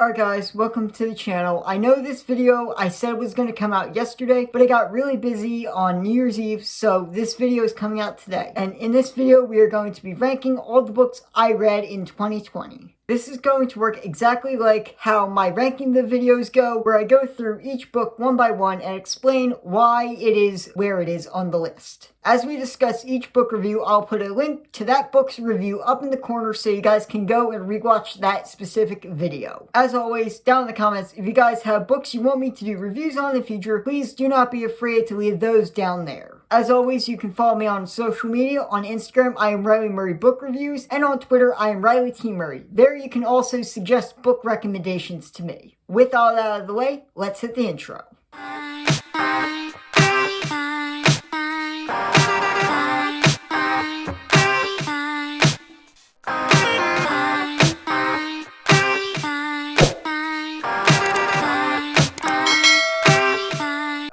Alright guys, welcome to the channel. I know this video I said was going to come out yesterday, but I got really busy on New Year's Eve, so this video is coming out today. And in this video, we are going to be ranking all the books I read in 2020. This is going to work exactly like how my ranking the videos go, where I go through each book one by one and explain why it is where it is on the list. As we discuss each book review, I'll put a link to that book's review up in the corner so you guys can go and rewatch that specific video. As always, down in the comments, if you guys have books you want me to do reviews on in the future, please do not be afraid to leave those down there. As always, you can follow me on social media. On Instagram, I am Riley Murray Book Reviews, and on Twitter, I am Riley T. Murray. There you can also suggest book recommendations to me. With all that out of the way, let's hit the intro.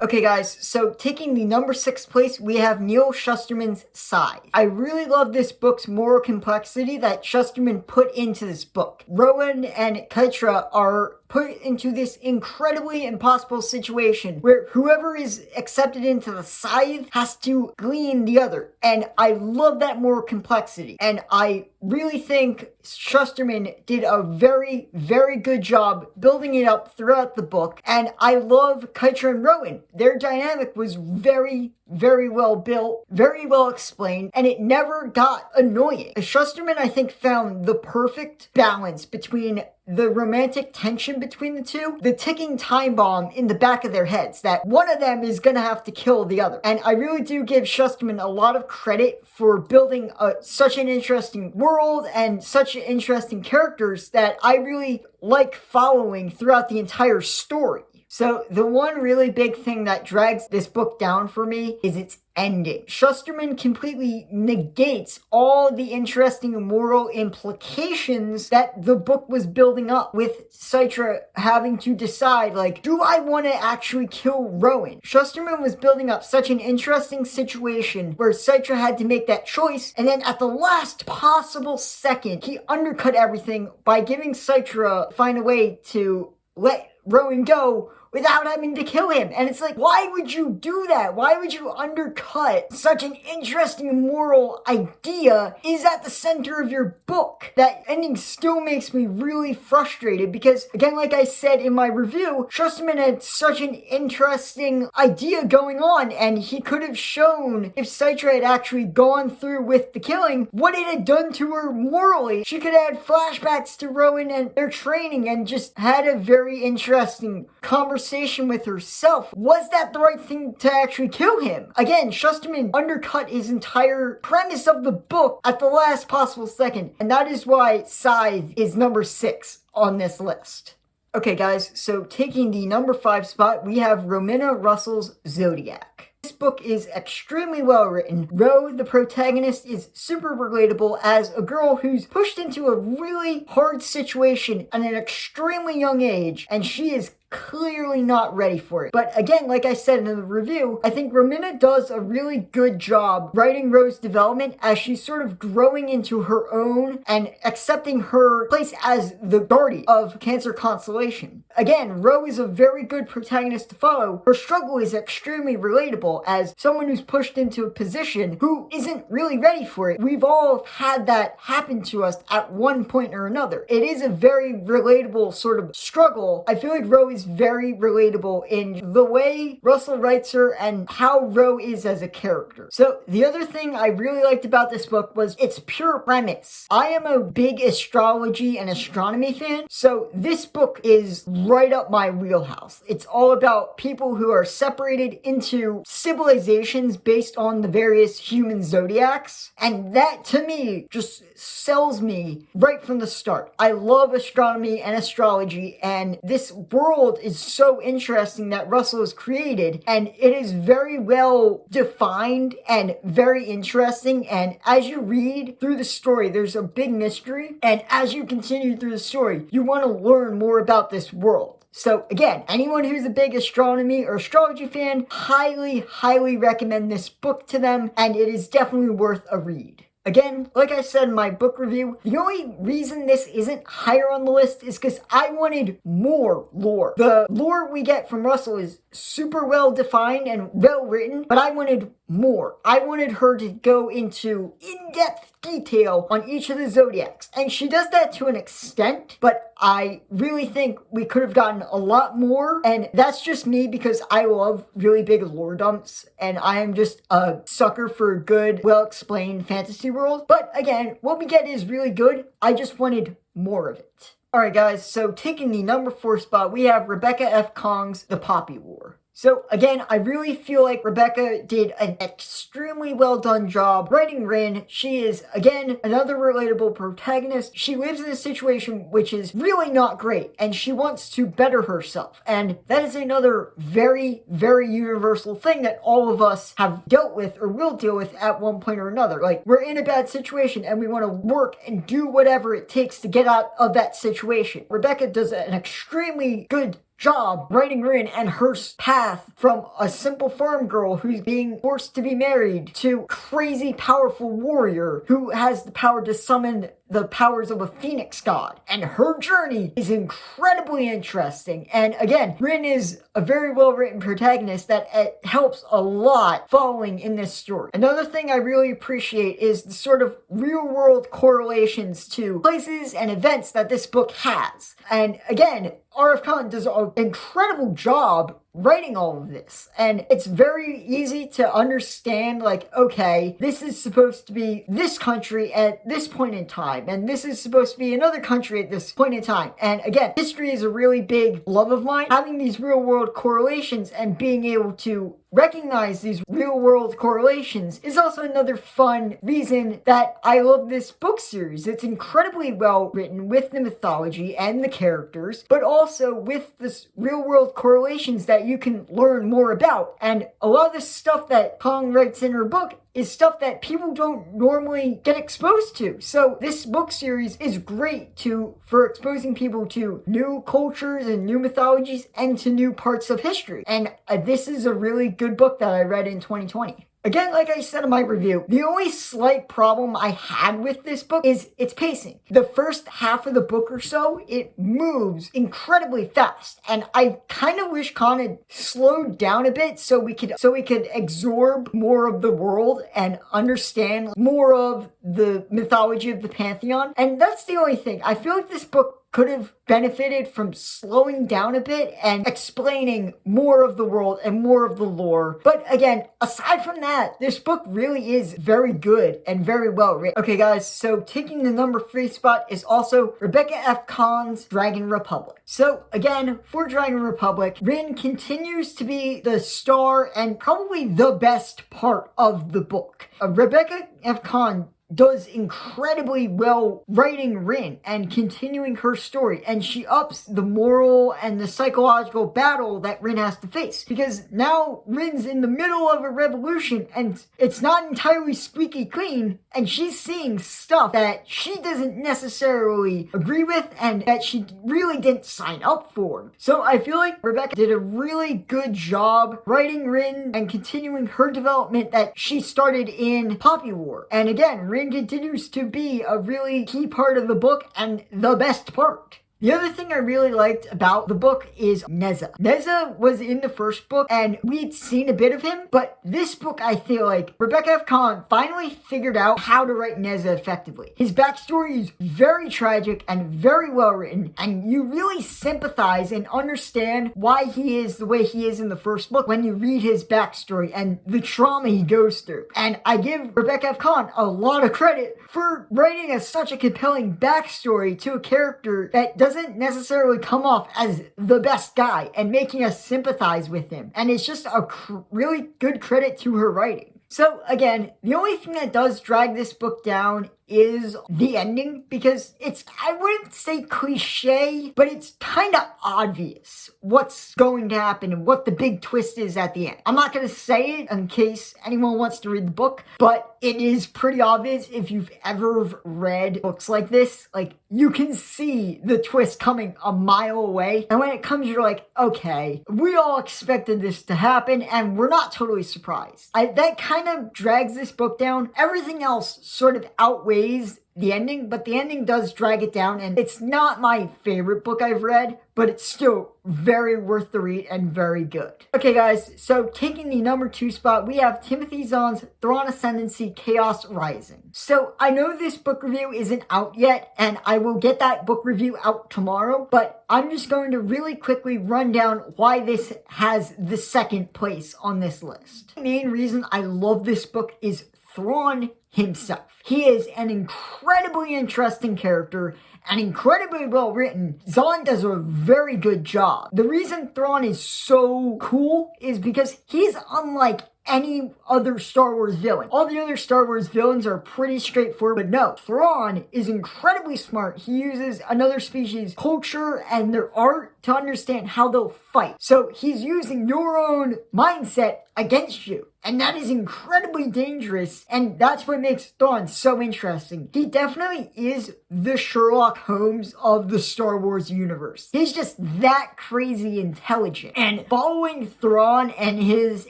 Okay guys, so taking the number 6 place, we have Neal Shusterman's Scythe. I really love this book's moral complexity that Shusterman put into this book. Rowan and Kytra are put into this incredibly impossible situation where whoever is accepted into the Scythe has to glean the other. And I love that moral complexity. And I really think Shusterman did a very, very good job building it up throughout the book. And I love Kytra and Rowan. Their dynamic was very well built, very well explained, and it never got annoying. Shusterman, I think, found the perfect balance between the romantic tension between the two, the ticking time bomb in the back of their heads, that one of them is gonna have to kill the other. And I really do give Shusterman a lot of credit for building such an interesting world and such interesting characters that I really like following throughout the entire story. So the one really big thing that drags this book down for me is its ending. Shusterman completely negates all the interesting moral implications that the book was building up, with Cytra having to decide, like, do I want to actually kill Rowan? Shusterman was building up such an interesting situation where Cytra had to make that choice, and then at the last possible second, he undercut everything by giving Cytra find a way to let Rowan go without having to kill him. And it's like, why would you do that? Why would you undercut such an interesting moral idea is at the center of your book? That ending still makes me really frustrated because, again, like I said in my review, Shusterman had such an interesting idea going on, and he could have shown, if Cytra had actually gone through with the killing, what it had done to her morally. She could have had flashbacks to Rowan and their training and just had a very interesting conversation with herself. Was that the right thing to actually kill him? Again, Shusterman undercut his entire premise of the book at the last possible second, and that is why Scythe is number 6 on this list. Okay guys, so taking the number 5 spot, we have Romina Russell's Zodiac. This book is extremely well written. Ro, the protagonist, is super relatable as a girl who's pushed into a really hard situation at an extremely young age, and she is clearly not ready for it. But again, like I said in the review, I think Romina does a really good job writing Ro's development as she's sort of growing into her own and accepting her place as the guardian of Cancer Constellation. Again, Ro is a very good protagonist to follow. Her struggle is extremely relatable as someone who's pushed into a position who isn't really ready for it. We've all had that happen to us at one point or another. It is a very relatable sort of struggle. I feel like Ro is very relatable in the way Russell writes her and how Ro is as a character. So the other thing I really liked about this book was its pure premise. I am a big astrology and astronomy fan, so this book is right up my wheelhouse. It's all about people who are separated into civilizations based on the various human zodiacs, and that to me just sells me right from the start. I love astronomy and astrology, and this world is so interesting that Russell has created, and it is very well defined and very interesting. And as you read through the story, there's a big mystery, and as you continue through the story, you want to learn more about this world. So again, anyone who's a big astronomy or astrology fan, highly recommend this book to them, and it is definitely worth a read. Again, like I said in my book review, the only reason this isn't higher on the list is because I wanted more lore. The lore we get from Russell is super well defined and well written, but I wanted more. I wanted her to go into in-depth detail on each of the Zodiacs, and she does that to an extent, but I really think we could have gotten a lot more, and that's just me because I love really big lore dumps, and I am just a sucker for a good, well-explained fantasy world. But again, what we get is really good. I just wanted more of it. Alright guys, so taking the number 4 spot, we have Rebecca F. Kong's The Poppy War. So again, I really feel like Rebecca did an extremely well done job writing Rin. She is, again, another relatable protagonist. She lives in a situation which is really not great, and she wants to better herself. And that is another very, very universal thing that all of us have dealt with or will deal with at one point or another. Like, we're in a bad situation and we want to work and do whatever it takes to get out of that situation. Rebecca does an extremely good job writing Rin and her path from a simple farm girl who's being forced to be married to crazy powerful warrior who has the power to summon the powers of a phoenix god. And her journey is incredibly interesting. And again, Rin is a very well written protagonist that helps a lot following in this story. Another thing I really appreciate is the sort of real world correlations to places and events that this book has. And again, R.F. Kuang does an incredible job writing all of this, and it's very easy to understand, like, okay, this is supposed to be this country at this point in time, and this is supposed to be another country at this point in time. And again, history is a really big love of mine. Having these real world correlations and being able to recognize these real world correlations is also another fun reason that I love this book series. It's incredibly well written with the mythology and the characters, but also with this real world correlations that you can learn more about. And a lot of the stuff that Kong writes in her book is stuff that people don't normally get exposed to. So this book series is great for exposing people to new cultures and new mythologies and to new parts of history. And this is a really good book that I read in 2020. Again, like I said in my review, the only slight problem I had with this book is its pacing. The first half of the book or so, it moves incredibly fast, and I kind of wish Khan had slowed down a bit so we could absorb more of the world and understand more of the mythology of the Pantheon. And that's the only thing. I feel like this book could have benefited from slowing down a bit and explaining more of the world and more of the lore. But again, aside from that, this book really is very good and very well written. Okay guys, so taking the number 3 spot is also Rebecca F. Kahn's Dragon Republic. So again, for Dragon Republic, Rin continues to be the star and probably the best part of the book. Rebecca F. Kahn does incredibly well writing Rin and continuing her story, and she ups the moral and the psychological battle that Rin has to face, because now Rin's in the middle of a revolution and it's not entirely squeaky clean, and she's seeing stuff that she doesn't necessarily agree with and that she really didn't sign up for. So I feel like Rebecca did a really good job writing Rin and continuing her development that she started in Poppy War. And again, Rin continues to be a really key part of the book and the best part. The other thing I really liked about the book is Neza. Neza was in the first book and we'd seen a bit of him, but this book I feel like Rebecca F. Khan finally figured out how to write Neza effectively. His backstory is very tragic and very well written, and you really sympathize and understand why he is the way he is in the first book when you read his backstory and the trauma he goes through. And I give Rebecca F. Khan a lot of credit for writing such a compelling backstory to a character that doesn't necessarily come off as the best guy and making us sympathize with him. And it's just a really good credit to her writing. So again, the only thing that does drag this book down is the ending, because it's, I wouldn't say cliche, but it's kind of obvious what's going to happen and what the big twist is at the end. I'm not going to say it in case anyone wants to read the book, but it is pretty obvious if you've ever read books like this. Like, you can see the twist coming a mile away, and when it comes, you're like, okay, we all expected this to happen, and we're not totally surprised. That kind of drags this book down. Everything else sort of outweighs the ending, but the ending does drag it down, and it's not my favorite book I've read, but it's still very worth the read and very good. Okay guys, so taking the number 2 spot, we have Timothy Zahn's Thrawn Ascendancy Chaos Rising. So I know this book review isn't out yet, and I will get that book review out tomorrow, but I'm just going to really quickly run down why this has the second place on this list. The main reason I love this book is Thrawn himself. He is an incredibly interesting character and incredibly well written. Zahn does a very good job. The reason Thrawn is so cool is because he's unlike any other Star Wars villain. All the other Star Wars villains are pretty straightforward, but no, Thrawn is incredibly smart. He uses another species' culture and their art to understand how they'll fight. So he's using your own mindset against you. And that is incredibly dangerous, and that's what makes Thrawn so interesting. He definitely is the Sherlock Holmes of the Star Wars universe. He's just that crazy intelligent. And following Thrawn and his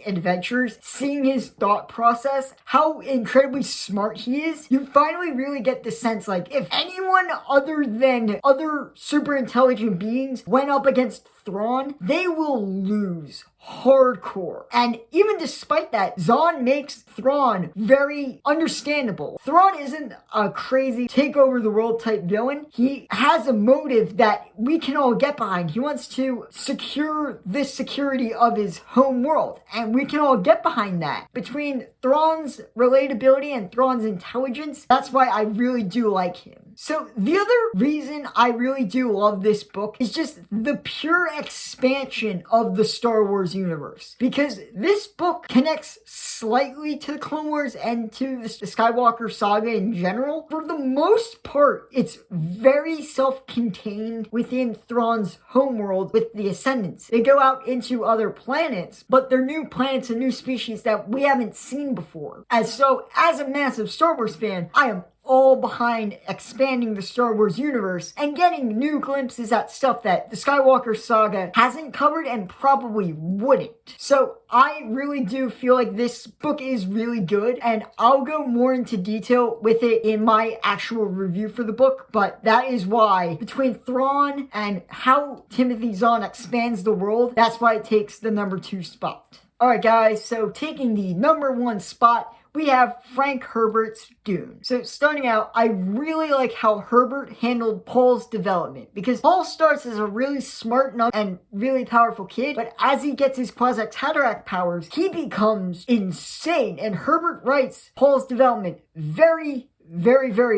adventures, seeing his thought process, how incredibly smart he is, you finally really get the sense, like, if anyone other than other super intelligent beings went up against Thrawn, they will lose hardcore. And even despite that, Zahn makes Thrawn very understandable. Thrawn isn't a crazy take over the world type villain. He has a motive that we can all get behind. He wants to secure this security of his home world, and we can all get behind that. Between Thrawn's relatability and Thrawn's intelligence, that's why I really do like him. So the other reason I really do love this book is just the pure expansion of the Star Wars universe. Because this book connects slightly to the Clone Wars and to the Skywalker saga in general. For the most part, it's very self-contained within Thrawn's homeworld with the Ascendancy. They go out into other planets, but they're new planets and new species that we haven't seen before. As a massive Star Wars fan, I am all behind expanding the Star Wars universe and getting new glimpses at stuff that the Skywalker saga hasn't covered and probably wouldn't. So I really do feel like this book is really good, and I'll go more into detail with it in my actual review for the book, but that is why, between Thrawn and how Timothy Zahn expands the world, that's why it takes the number 2 spot. Alright guys, so taking the number 1 spot, we have Frank Herbert's Dune. So starting out, I really like how Herbert handled Paul's development, because Paul starts as a really smart and really powerful kid, but as he gets his quasi-cataract powers, he becomes insane, and Herbert writes Paul's development very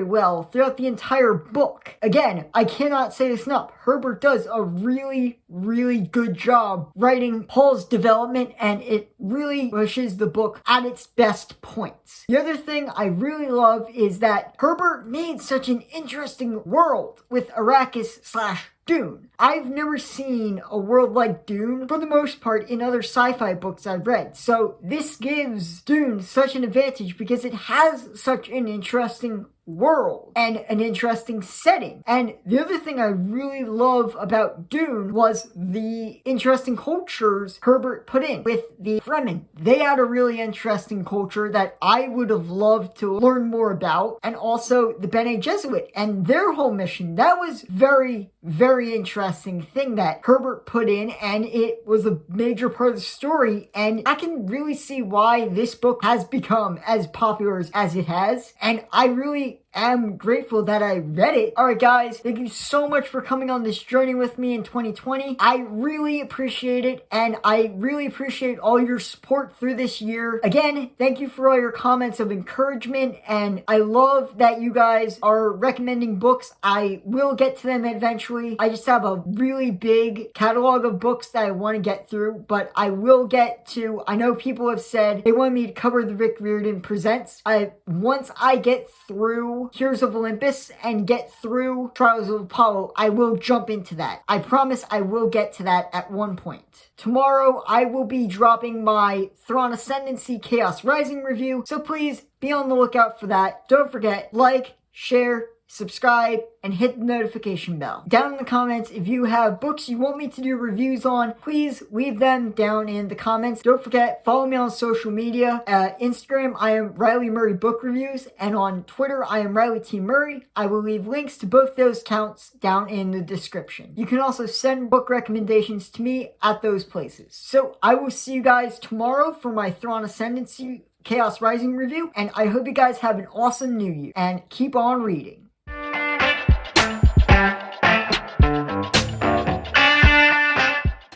well throughout the entire book. Again, I cannot say this enough. Herbert does a really good job writing Paul's development, and it really pushes the book at its best points. The other thing I really love is that Herbert made such an interesting world with Arrakis/Dune. I've never seen a world like Dune, for the most part, in other sci-fi books I've read. So this gives Dune such an advantage because it has such an interesting world and an interesting setting. And the other thing I really love about Dune was the interesting cultures Herbert put in with the Fremen. They had a really interesting culture that I would have loved to learn more about, and also the Bene Gesserit and their whole mission. That was very interesting thing that Herbert put in, and it was a major part of the story, and I can really see why this book has become as popular as it has, and I really am grateful that I read it. Alright guys, thank you so much for coming on this journey with me in 2020. I really appreciate it, and I really appreciate all your support through this year. Again, thank you for all your comments of encouragement, and I love that you guys are recommending books. I will get to them eventually. I just have a really big catalog of books that I want to get through, but I will get to, I know people have said they want me to cover the Rick Riordan Presents. Once I get through through Heroes of Olympus and get through Trials of Apollo, I will jump into that. I promise I will get to that at one point. Tomorrow, I will be dropping my Thrawn Ascendancy Chaos Rising review, so please be on the lookout for that. Don't forget, like, share, subscribe, and hit the notification bell. Down in the comments, if you have books you want me to do reviews on, please leave them down in the comments. Don't forget, follow me on social media. Instagram, I am Riley Murray Book Reviews, and on Twitter, I am Riley T. Murray. I will leave links to both those accounts down in the description. You can also send book recommendations to me at those places. So I will see you guys tomorrow for my Thrawn Ascendancy Chaos Rising review, and I hope you guys have an awesome new year, and keep on reading.